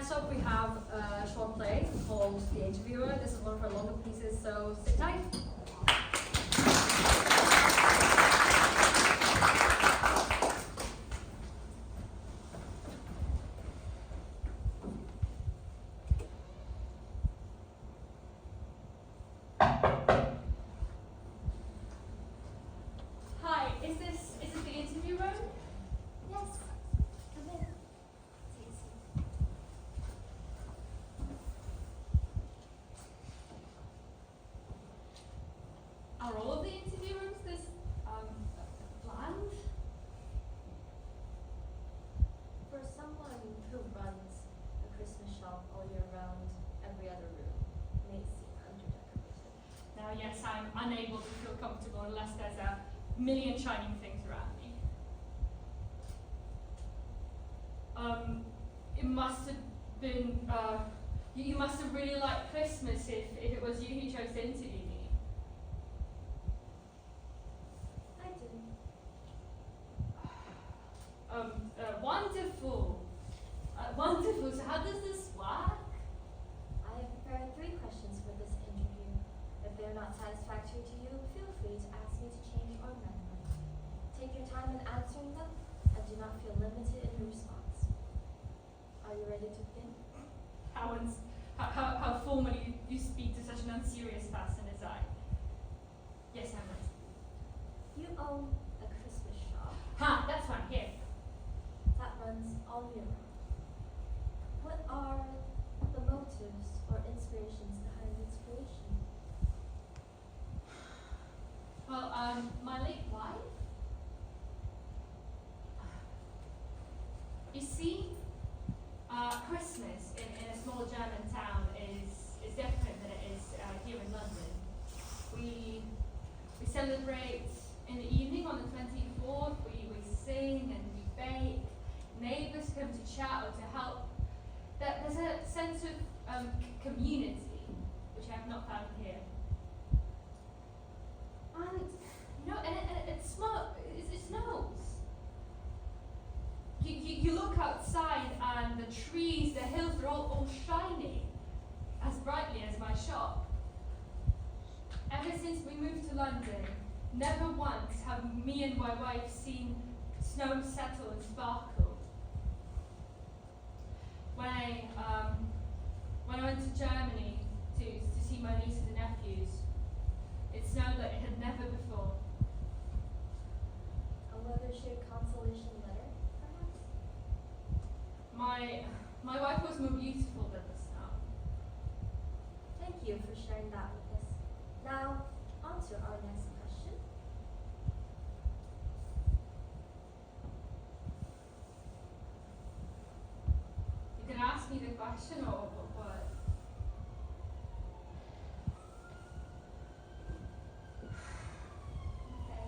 Next up we have a short play called The Interviewer. This is one of our longer pieces, so sit tight. Hi, is this the interview room? Yes, come in. Take a seat. Are all of the interview rooms this bland? For someone who runs a Christmas shop all year round, every other room may seem underdecorated. Now, yes, I'm unable to feel comfortable unless there's a million shining things around me. It must have been, you must have really liked Christmas if it was you who chose to interview me. I didn't. Wonderful. Wonderful. So how does this work? I have prepared 3 questions for this interview. If they're not satisfactory to you, feel free to ask me to change or amend them. Take your time in answering them, and do not feel limited in your response. Are you ready to begin? How formally you speak to such an unserious person as I. Yes, I'm ready. You own a Christmas shop Ha! That's fine. Here. that runs all year round. What are the motives or inspirations behind its creation? Well, my late wife. You see, Christmas in a small German town is different than it is here in London. We celebrate in the evening on the 24th. We sing and we bake. Neighbours come to chat or to help. There's a sense of community which I have not found here. And it snows. You look outside and the trees, the hills are all shiny, as brightly as my shop. Ever since we moved to London, never once have me and my wife seen snow settle and sparkle. When I went to Germany to see my nieces and nephews, it snowed like it had never before. A weather-shaped consolation letter, perhaps? My wife was more beautiful than the snow. Thank you for sharing that with us. Now, on to our next question. You can ask me the question or what? Okay.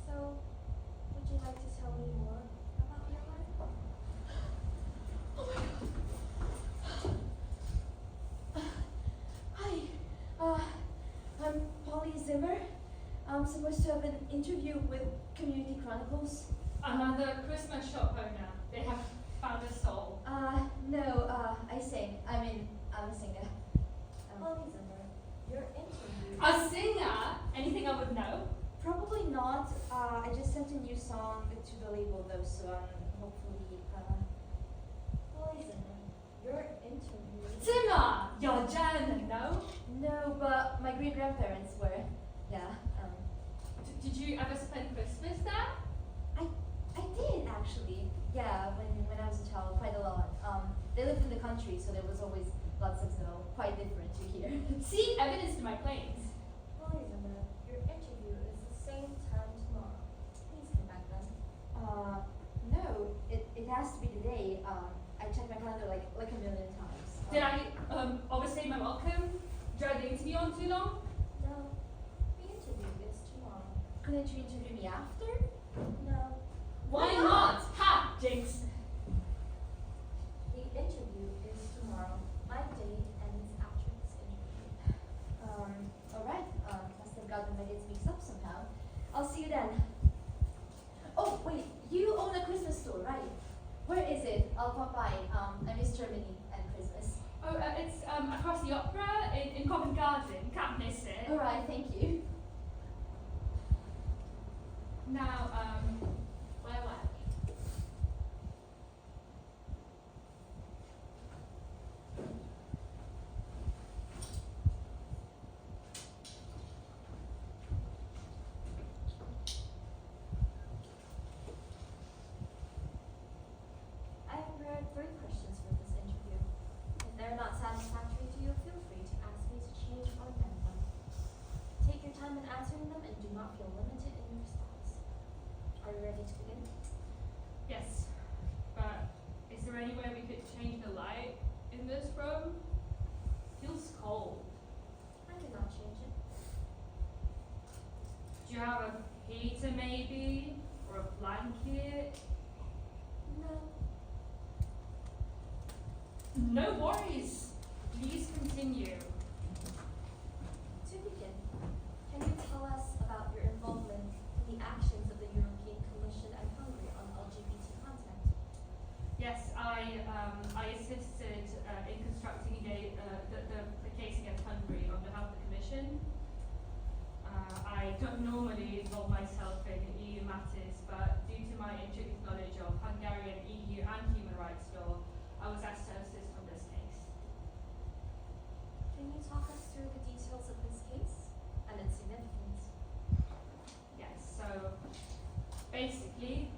So, would you like to tell me more about your life? Hi, I'm Polly Zimmer. I'm supposed to have an interview with Community Chronicles. Another Christmas shop owner. They have found a soul. No, I sing. I'm a singer. Polly Zimmer, your interview. A singer? Anything I would know? Probably not. I just sent a new song to the label though, so hopefully, Polly Zimmer, your interview. Zimmer! You're German, no? No, but my great-grandparents were. Yeah, Did you ever spend Christmas there? I did actually. Yeah, when I was a child, quite a lot. They lived in the country, so there was always lots of snow. Quite different to here. See, evidence to my claims. Polly Zimmer, your interview is the same time tomorrow. Please come back then. No, it has to be today. I checked my calendar like a million times. Did I overstay my welcome? Drag the interview on too long? No, the interview is tomorrow. Couldn't you interview me after? No, Why not? Ha! Jinx. the interview is tomorrow. My day ends after this interview. All right. Must have gotten right, thank you. Now, where were we? I have prepared 3 questions for this interview. If they're not satisfactory to you, feel free to ask me to change or amend them. Take your time in answering them and do not feel limited in your response. Are you ready to begin? Yes, but is there any way we could change the light in this room? Feels cold. I cannot change it. Do you have a heater maybe? Or a blanket? No. No worries. Please continue. To begin, can you tell us about your involvement in the actions of the European Commission and Hungary on LGBT content? Yes, I assisted in constructing the case against Hungary on behalf of the Commission. I don't normally involve myself in EU matters, but due to my intricate knowledge of Hungarian, EU and human rights law, I was asked to assist on this case. Can you talk us through the details of this case and its significance? Yes, so basically,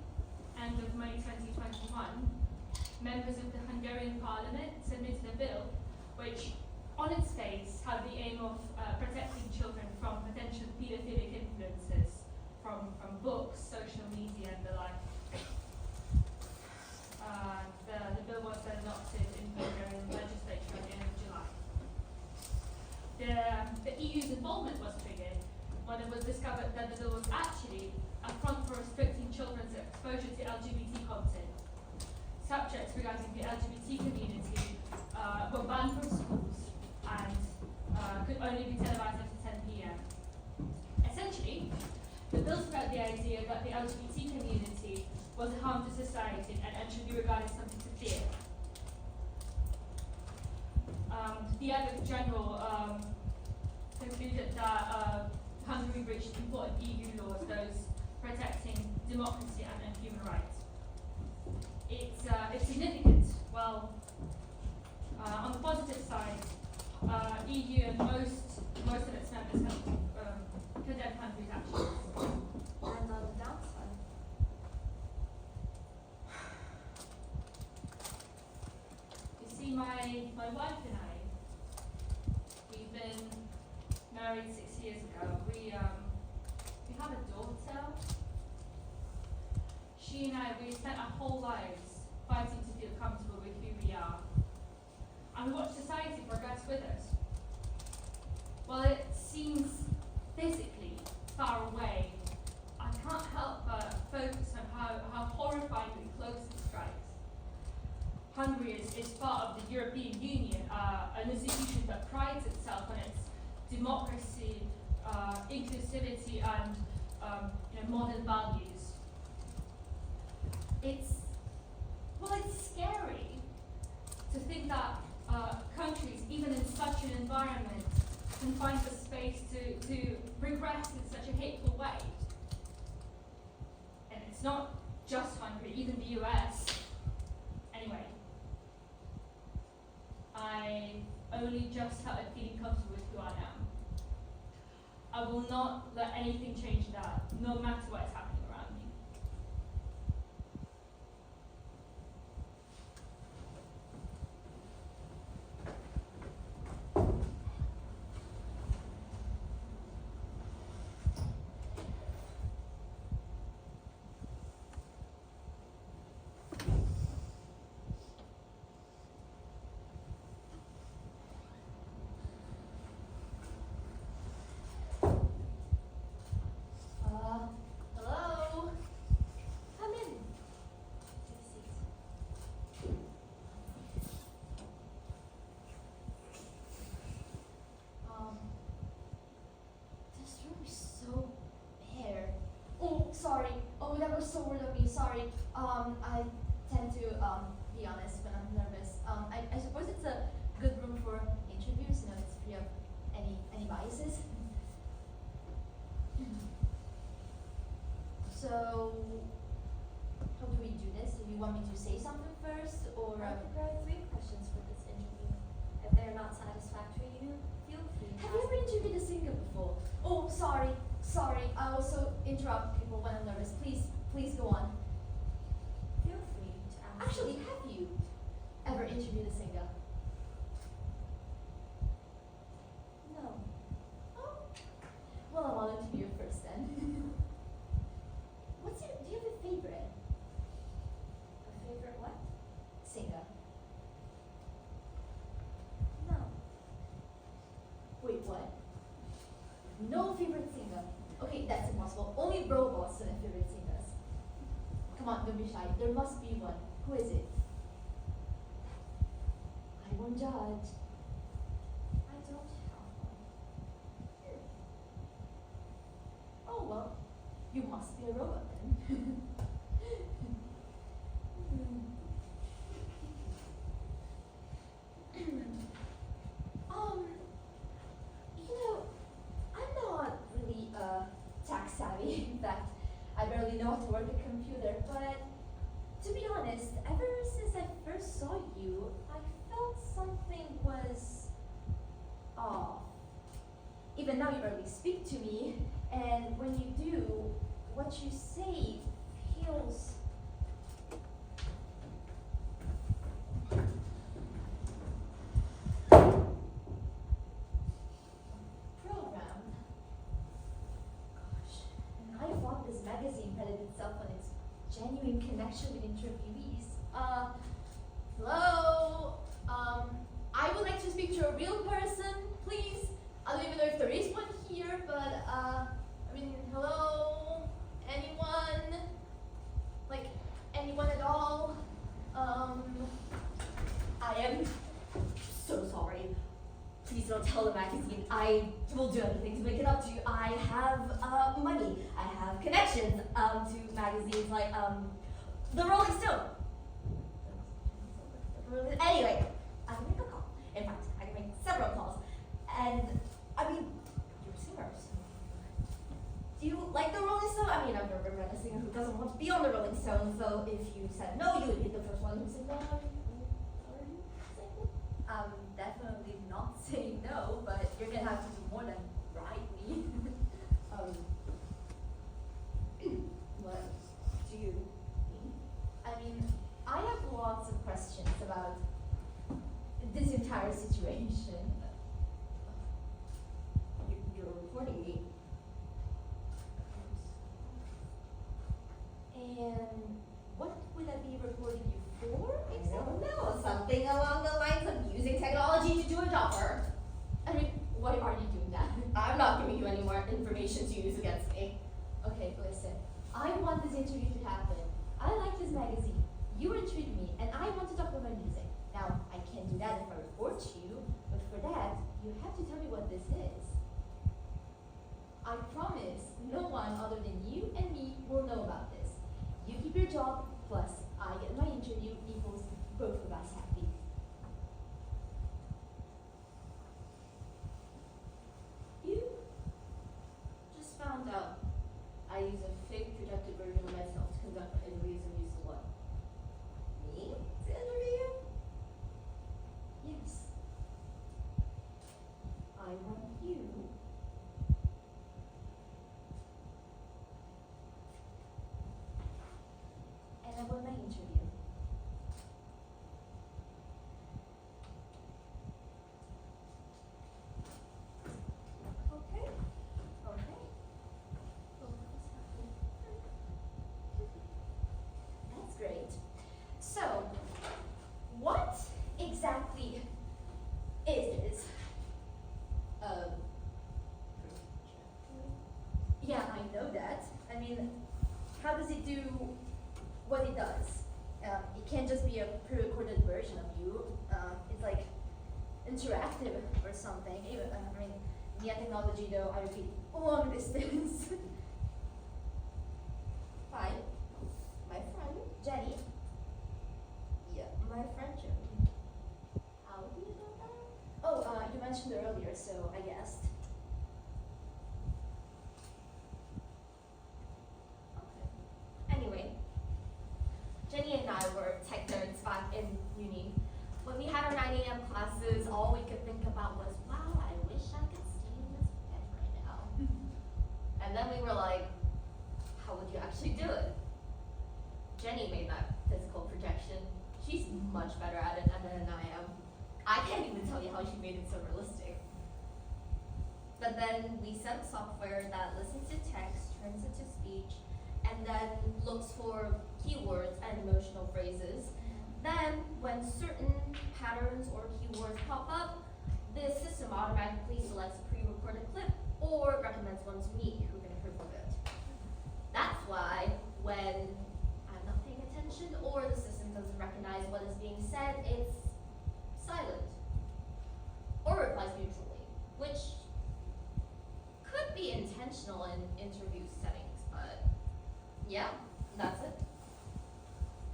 end of May 2021, members of the Hungarian parliament submitted a bill which, on its face, had the aim of protecting children from potential paedophilic influences from books, social media, and the like. The bill was then adopted in Hungarian legislature at the end of July. The EU's involvement was triggered when it was discovered that the bill was actually a front for restricting children's exposure to LGBT content. Subjects regarding the LGBT community were banned from schools and could only be televised after 10 p.m. Essentially, the bill spread the idea that the LGBT community was a harm to society and should be regarded as something to fear. The Advocate General concluded that Hungary breached important EU laws, those protecting democracy and human rights. It's significant. Well, on the positive side, EU and most of its members have condemned Hungary's actions. And on the downside, You see, my wife and I, we've been married 6 years ago. We have a daughter. She and I, we spent our whole lives fighting to feel comfortable with who we are. And we watch society progress with us. While it seems physically far away, I can't help but focus on how horrifyingly close it strikes. Hungary is part of the European Union, an institution that prides itself on its democracy, inclusivity, and modern values. It's scary to think that countries, even in such an environment, can find the space to regress in such a hateful way. And it's not just Hungary, even the US. Anyway, I only just started feeling comfortable with who I am. I will not let anything change that, no matter what is happening around me. Hello? come in. Take a seat. This room is so bare. Oh, sorry. Oh, that was so rude of me. Sorry. I tend to be honest when I'm nervous. I suppose it's a good room for interviews. It's free of any biases. also interrupt people when I'm nervous. Please go on. Feel free to ask. Actually, have you ever interviewed a singer? No. Oh, well, I'm honored to be your first then. Do you have a favorite A favorite what? singer? No. Wait, what? No favorite singer. Okay, that's impossible. Only robots have favorite singers. Come on, don't be shy. There must be one. Who is it? I won't judge. I don't have one. Oh well, you must be a robot then. um, I'm not really tech savvy. In fact, I barely know how to work a computer. But to be honest, ever since I first saw you, I felt something was off. Even now, you barely speak to me, and when you do, what you say feels. Programmed. Gosh, and I thought this magazine prided itself on its genuine connection with interviewees. Hello? I would like to speak to a real person, please. I don't even know if there is one here, but, hello? Anyone? Like, anyone at all? I am so sorry. Please don't tell the magazine. I will do anything to make it up to you. I have, money. I have connections, to magazines like, The Rolling Stone. Anyway, I can make a call. In fact, I can make several calls. And, you're a singer, so. Do you like the Rolling Stone? I've never met a singer who doesn't want to be on the Rolling Stone, so if you said no, you would be the first one who said no. Are you saying? Definitely not saying no, but you're gonna have to do more than write me. What do you mean? I have lots of questions about this entire situation. You're reporting me. And what would I be reporting you for? I don't know, something along the lines of using technology to do a job for. Why are you doing that? I'm not giving you any more information to use against me. Okay, listen. I want this interview to happen. I like this magazine. You intrigued me, and I want to talk about my music. Now, I can't do that if I report you, but for that, you have to tell me what this is. I promise no one other than you and me will know about this. You keep your job, plus I get my interview equals both of us happy. You just found out I use a fake projected version of myself to conduct interviews and use what? Me to interview you? Yes. I want you. And I want my interview. Okay. Okay. That's great. So, what exactly is this? Yeah, I know that. How does it do what it does? It can't just be a pre-recorded version of you. It's like interactive or something. Even, via technology though, I repeat, long distance. Hi. My friend. Jenny, Yeah, my friend Jenny. How do you know that? you mentioned it earlier, so I guessed. Okay. Anyway, Jenny and I were tech nerds back in uni. When we had our 9 a.m. classes, all we could think about was, wow, I wish I could stay in this bed right now. And then then we were like, how would you actually do it? Jenny made that physical projection. She's much better at it than I am. I can't even tell you how she made it so realistic. But then we sent software that listens to text, turns it to speech, and then looks for keywords and emotional phrases. Then, when certain patterns or keywords pop up, the system automatically selects a pre-recorded clip or recommends one to me who can approve of it. That's why when I'm not paying attention or the system doesn't recognize what is being said, it's silent or replies neutrally, which could be intentional in interview settings, but yeah, that's it.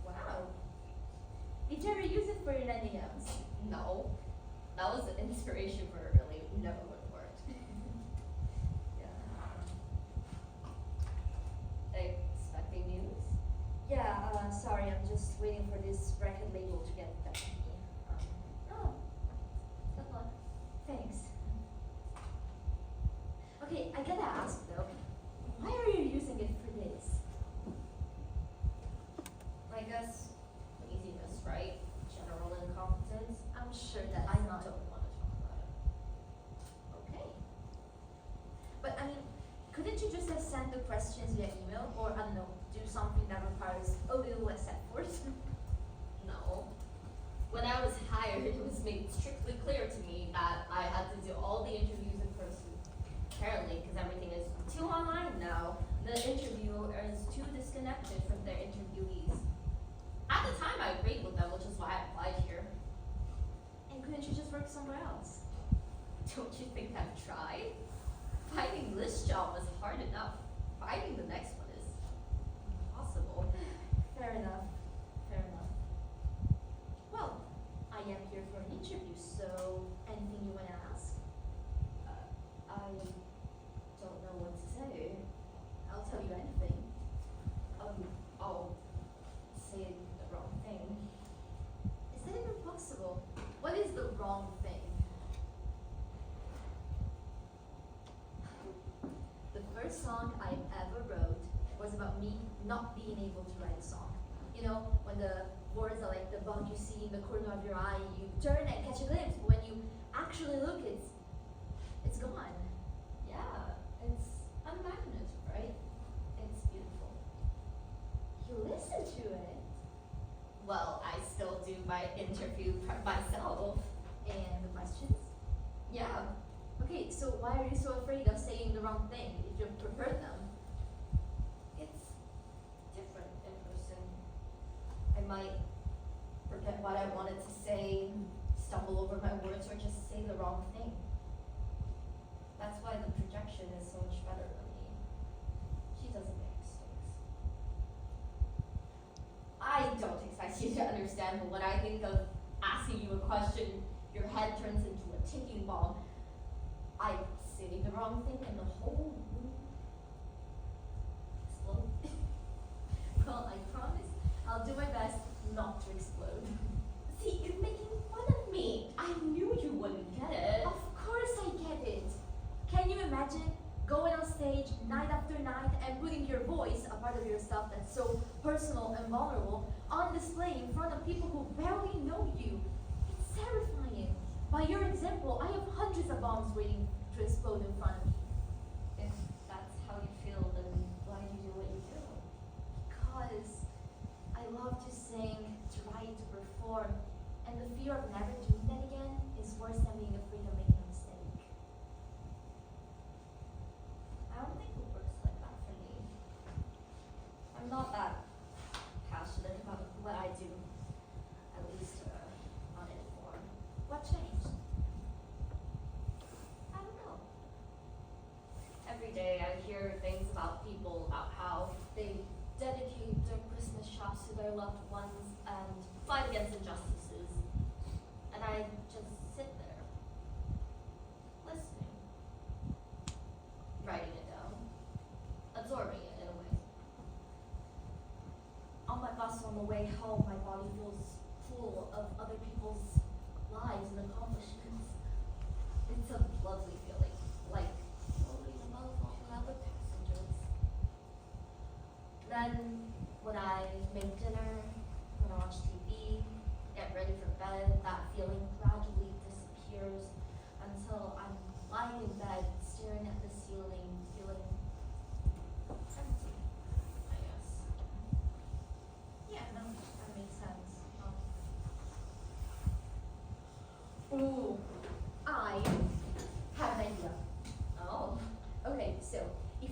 Wow. Did you ever use it for your NEMs? No, that was the inspiration for it, really. Never would have worked. Yeah. Expecting news? Yeah, sorry, I'm just waiting for this record label to get back to me. Oh, good luck. Thanks. Okay, I gotta ask though, why are you using it for this? I guess laziness, right? General incompetence. I'm sure that's I not. don't want to talk about it. Okay. But I mean, couldn't you just have sent the questions via email or, I don't know, do something that requires a little less effort? No. When I was hired, it was made strictly clear to me that I had to do all the interviews in person. Apparently, because everything is too online now, the interviewer is too disconnected from their interviewees. At the time, I agreed with them, which is why I applied here. And couldn't you just work somewhere else? Don't you think I've tried? Finding this job was hard enough. Finding the next one is impossible. Fair enough. Fair enough. Well, I am here for an interview, so anything you want to ask? I don't know what to say. I'll tell you anything. I'll say the wrong thing. Is that even possible? What is the wrong thing? The first song I ever wrote was about me not being able to write a song. You know, when the words are like the bug you see in the corner of your eye, you turn and catch a glimpse, but when you actually look, it's gone. Yeah, it's a magnet, right? It's beautiful. You listen to it, Well, I still do my interview myself. and the questions? Yeah. Okay, so why are you so afraid of saying the wrong thing if you prefer them? It's different in person. I might forget what I wanted to say, stumble over my words, or just say the wrong thing. That's why the projection is so much better than me. She doesn't make mistakes. I don't expect you to understand, but when I think of asking you a question, your head turns into a ticking bomb. I say the wrong thing and the whole room explodes. Well, I promise I'll do my best not to explode. See, you're making fun of me. I knew you wouldn't get it. Of course I get it. Can you imagine going on stage night after night and putting your voice, a part of yourself that's so personal and vulnerable, on display in front of people who barely know you? It's terrifying. By your example, I have hundreds of bombs waiting to explode in front of me. If that's how you feel, then why do you do what you do? Because I love to sing, to write, to perform, and the fear of never doing that again is worse than being afraid of making a mistake. I don't think it works like that for me. I'm not that passionate about what I do, at least on any form. What changed? I don't know. Every day I hear things about people, about how they dedicate their Christmas shops to their loved ones and fight against injustices. And I just sit there, listening, writing it down, absorbing it in a way. On my bus on the way home, my body feels full of other people's lives and accomplishments. It's a lovely feeling, like floating above all the other passengers.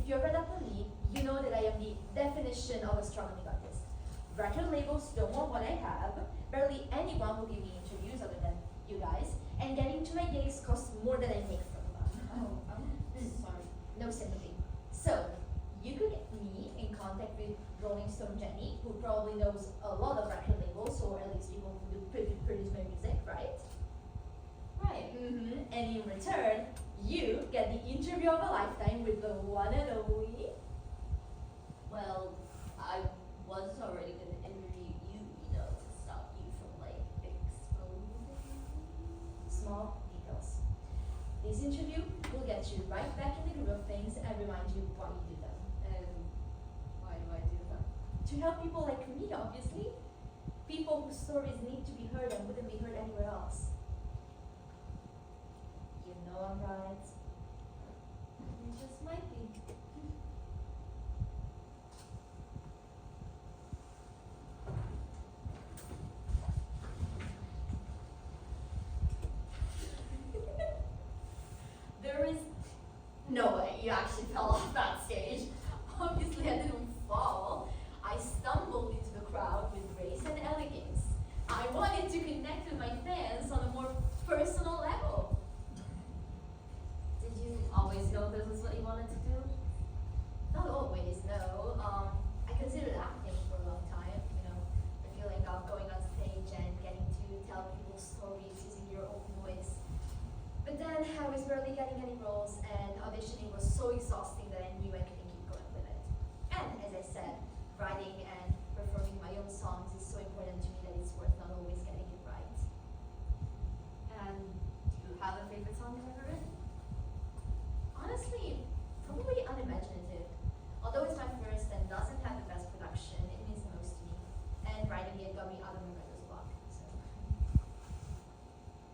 If you've read up on me, you know that I am the definition of a struggling artist. Record labels don't want what I have, barely anyone will give me interviews other than you guys, and getting to my gigs costs more than I make from them. Oh, I'm sorry. No sympathy. So, you could get me in contact with Rolling Stone Jenny, who probably knows a lot of record labels, or at least people who produce my music, right? Right. And in return, you get the interview of a lifetime with the one and only. Well, I was already gonna interview you, to stop you from like exposing. Small details. This interview will get you right back in the groove of things and remind you why you do them. And why do I do that? To help people like me, obviously. People whose stories need to be heard and wouldn't be heard anywhere else. You know I'm right. You just might be. There is no way you actually fell off that stage. Obviously, I didn't fall. I stumbled into the crowd with grace and elegance. I wanted to connect with my fans on a more personal level. Did you always know this is what you wanted to do? Not always, no. I considered acting for a long time, the feeling of going on stage and getting to tell people's stories using your own voice. But then I was barely getting any roles, and auditioning was so exhausting that I knew I couldn't keep going with it. And as I said, writing and performing my own songs is so important to me that it's worth not always getting it right. And do you have a favorite song you've ever written? Honestly, probably Unimaginative. Although it's my first and doesn't have the best production, it means the most to me. And writing it got me out of my writer's block, so.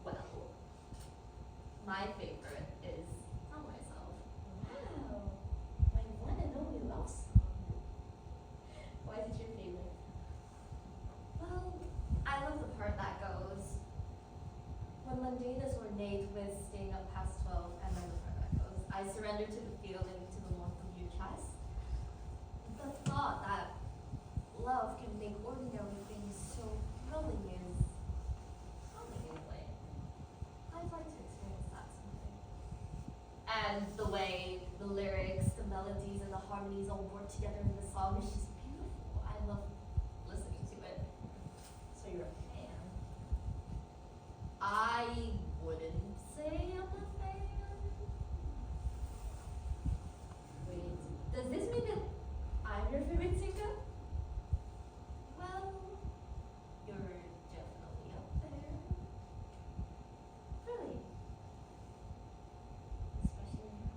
Well, my favorite is Tell Myself. Wow, my one and only love song. Why is it your favorite? Well, I love the part that goes, when mundane is ornate with staying up past 12, and then the part that goes, I surrender to the feeling, to the warmth of your chest. The thought that love can make ordinary things so thrilling is something in a way. I'd like to experience that someday. And the way the lyrics, the melodies, and the harmonies all work together in the song is just beautiful. I love listening to it. So you're a fan. I wouldn't say I'm a fan. Wait, does this mean that I'm your favorite singer? Well, you're definitely up there. Really? Especially now.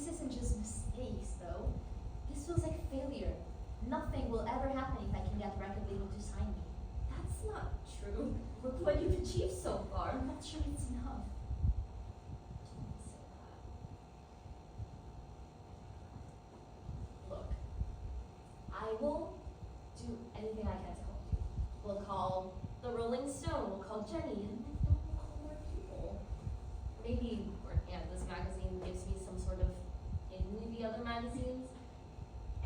This isn't just mistakes, though. This feels like failure. Nothing will ever happen if I can get the record label to sign me. That's not true. Look what you've achieved so far. I'm not sure it's enough. Don't say that. Look, I will do anything I can to help you. We'll call the Rolling Stone, we'll call Jenny, and if not, we'll call more people. Maybe working at this magazine gives me some sort of in with the other magazines.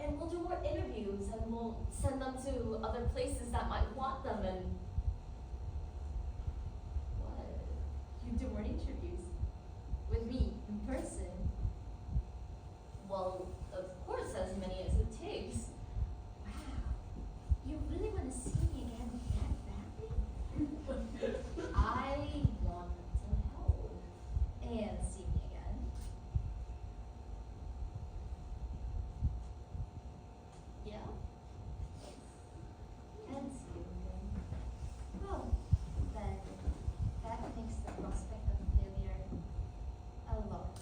And we'll do more interviews and we'll send them to other places that might want them and what? You do more interviews. With me, in person. Well, of course, as many as it takes. Wow. You really want to see me again that badly? I want to help. And see me again. Yeah? And see you again. Well, then that makes the prospect of failure a lot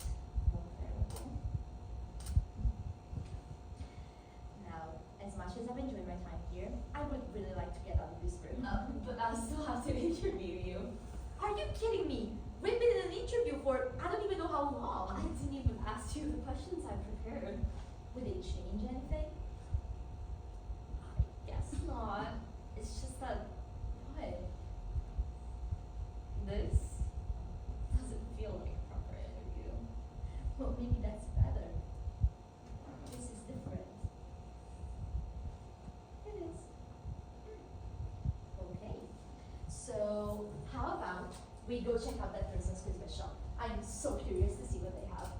more bearable. Now, as much as I've enjoyed my time here, I would really like to get out of this room. But I still have to interview you. Are you kidding me? We've been in an interview for I don't even know how long. I didn't even ask you the questions I prepared. Would it change anything? I guess not. It's just that What? this doesn't feel like a proper interview. Well, maybe that's better. This is different. It is. Okay. So how about we go check out that person's Christmas shop? I'm so curious to see what they have.